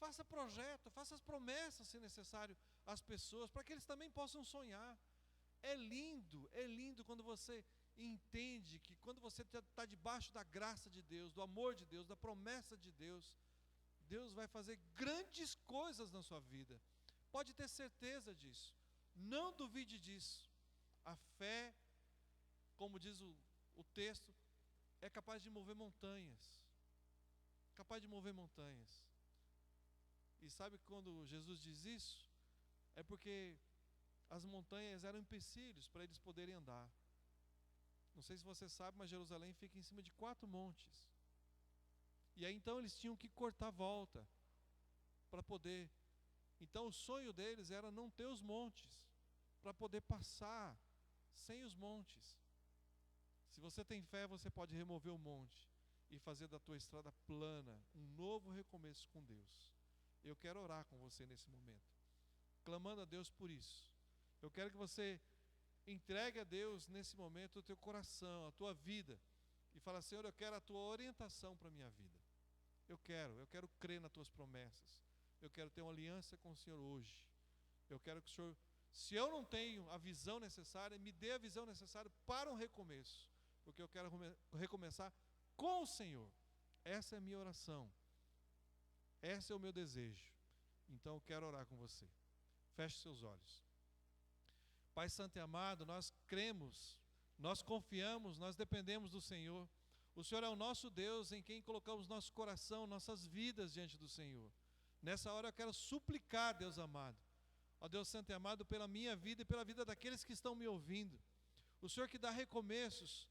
Faça projeto, faça as promessas, se necessário, às pessoas, para que eles também possam sonhar. É lindo quando você entende que quando você está debaixo da graça de Deus, do amor de Deus, da promessa de Deus, Deus vai fazer grandes coisas na sua vida. Pode ter certeza disso. Não duvide disso. A fé, como diz o texto, é capaz de mover montanhas. Capaz de mover montanhas. E sabe quando Jesus diz isso? É porque as montanhas eram empecilhos para eles poderem andar. Não sei se você sabe, mas Jerusalém fica em cima de 4 montes. E aí então eles tinham que cortar a volta para poder. Então o sonho deles era não ter os montes, para poder passar sem os montes. Se você tem fé, você pode remover o monte e fazer da tua estrada plana um novo recomeço com Deus. Eu quero orar com você nesse momento, clamando a Deus por isso. Eu quero que você entregue a Deus nesse momento o teu coração, a tua vida, e fala: Senhor, eu quero a tua orientação para a minha vida. Eu quero crer nas tuas promessas. Eu quero ter uma aliança com o Senhor hoje. Eu quero que o Senhor, se eu não tenho a visão necessária, me dê a visão necessária para um recomeço, porque eu quero recomeçar com o Senhor. Essa é a minha oração. Esse é o meu desejo. Então eu quero orar com você. Feche seus olhos. Pai santo e amado, nós cremos, nós confiamos, nós dependemos do Senhor. O Senhor é o nosso Deus, em quem colocamos nosso coração, nossas vidas diante do Senhor. Nessa hora eu quero suplicar, Deus amado, ó Deus santo e amado, pela minha vida e pela vida daqueles que estão me ouvindo. O Senhor que dá recomeços.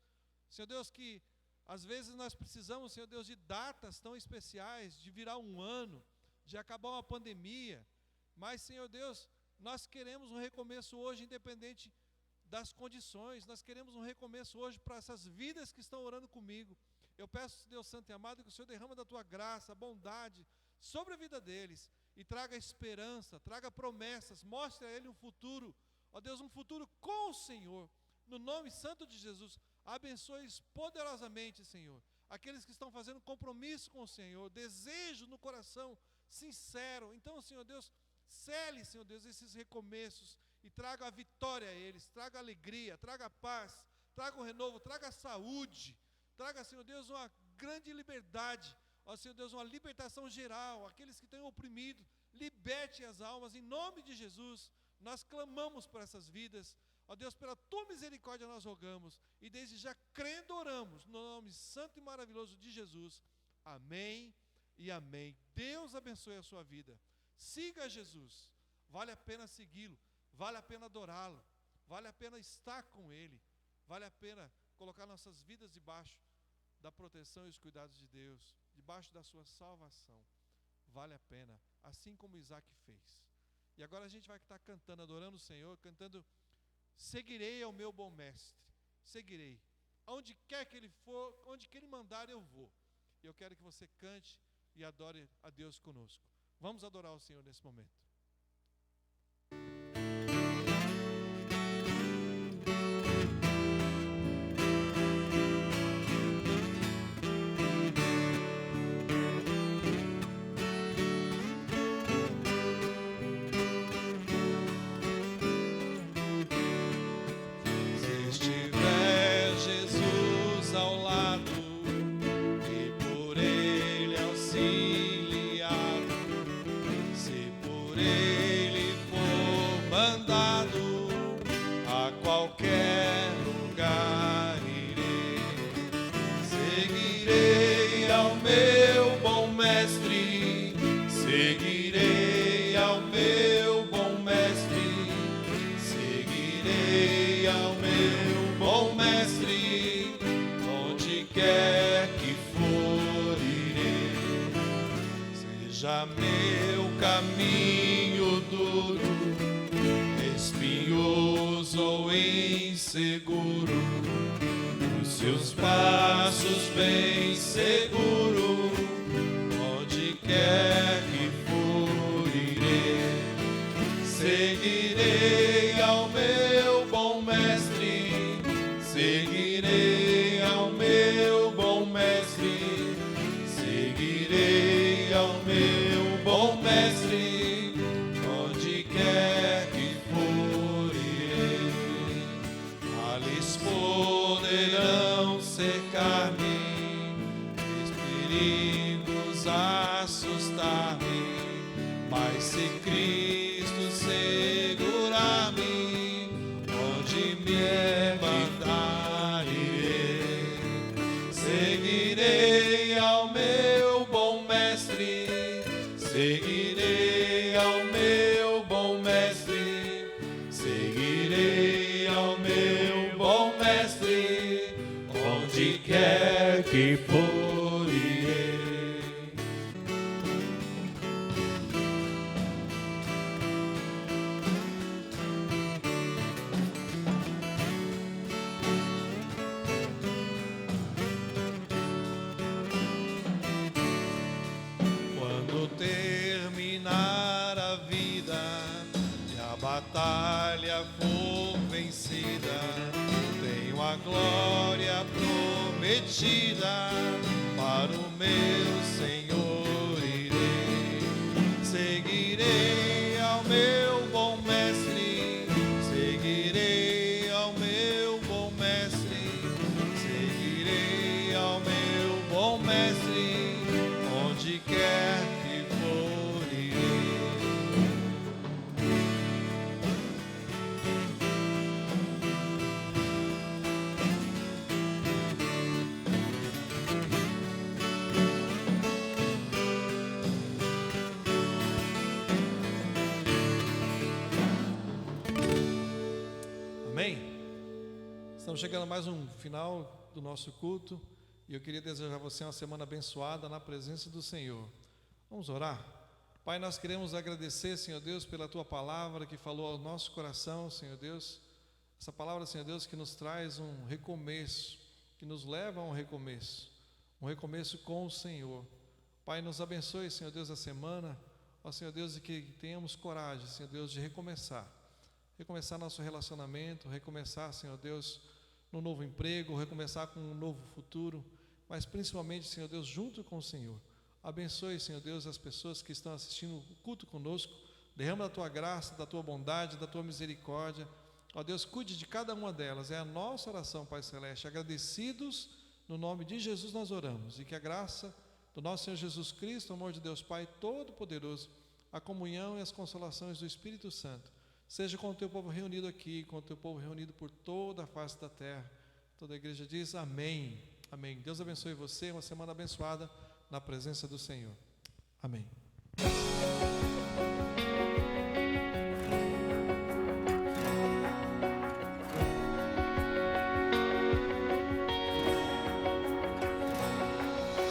Senhor Deus, que às vezes nós precisamos, Senhor Deus, de datas tão especiais, de virar um ano, de acabar uma pandemia. Mas, Senhor Deus, nós queremos um recomeço hoje, independente das condições. Nós queremos um recomeço hoje para essas vidas que estão orando comigo. Eu peço, Deus santo e amado, que o Senhor derrama da tua graça, bondade sobre a vida deles e traga esperança, traga promessas, mostre a ele um futuro, ó Deus, um futuro com o Senhor. No nome santo de Jesus, abençoe-os poderosamente, Senhor. Aqueles que estão fazendo compromisso com o Senhor, desejo no coração sincero. Então, Senhor Deus, cele, Senhor Deus, esses recomeços e traga a vitória a eles, traga alegria, traga paz, traga um renovo, traga saúde, traga, Senhor Deus, uma grande liberdade, ó Senhor Deus, uma libertação geral. Aqueles que têm oprimido, liberte as almas, em nome de Jesus. Nós clamamos por essas vidas. Ó Ó Deus, pela tua misericórdia nós rogamos e desde já crendo oramos, no nome santo e maravilhoso de Jesus. Amém e amém. Deus abençoe a sua vida. Siga Jesus. Vale a pena segui-lo, vale a pena adorá-lo, vale a pena estar com Ele, vale a pena colocar nossas vidas debaixo da proteção e os cuidados de Deus, debaixo da sua salvação. Vale a pena, assim como Isaac fez. E agora a gente vai estar cantando, adorando o Senhor, cantando: seguirei ao meu bom mestre, seguirei. Onde quer que Ele for, onde que Ele mandar, eu vou. E eu quero que você cante e adore a Deus conosco. Vamos adorar o Senhor nesse momento. Seguirei ao meu bom mestre, seguirei ao meu bom mestre, onde quer que for irei. Seja meu caminho duro, espinhoso ou inseguro, os seus passos bem seguro, onde quer que for irei. Seguirei ao meu bom mestre, seguirei ao meu bom mestre, seguirei ao meu bom mestre, onde quer que for irei. Males poderão cercar-me, perigos assustar-me, mas se Cristo segurar-me, onde me mandar irei. Seguirei ao meu bom mestre, seguirei ao meu bom mestre, seguirei ao meu bom mestre, onde quer que for irei. Quando terminar a vida e a batalha for vencida, tenho a glória prometida, para o meu Senhor irei. Seguirei ao meu bom mestre, seguirei ao meu bom mestre, seguirei ao meu bom mestre, onde quer que for irei. Amém? Estamos chegando a mais um final do nosso culto e eu queria desejar a você uma semana abençoada na presença do Senhor. Vamos orar? Pai, nós queremos agradecer, Senhor Deus, pela Tua palavra que falou ao nosso coração, Senhor Deus. Essa palavra, Senhor Deus, que nos traz um recomeço, que nos leva a um recomeço com o Senhor. Pai, nos abençoe, Senhor Deus, a semana, ó Senhor Deus, e que tenhamos coragem, Senhor Deus, de recomeçar nosso relacionamento, recomeçar, Senhor Deus, no novo emprego, recomeçar com um novo futuro, mas principalmente, Senhor Deus, junto com o Senhor. Abençoe, Senhor Deus, as pessoas que estão assistindo o culto conosco, derrama da Tua graça, da Tua bondade, da Tua misericórdia. Ó Deus, cuide de cada uma delas, é a nossa oração, Pai Celeste. Agradecidos, no nome de Jesus nós oramos, e que a graça do nosso Senhor Jesus Cristo, o amor de Deus Pai Todo-Poderoso, a comunhão e as consolações do Espírito Santo, seja com o teu povo reunido aqui, com o teu povo reunido por toda a face da terra. Toda a igreja diz amém, amém. Deus abençoe você, uma semana abençoada na presença do Senhor. Amém.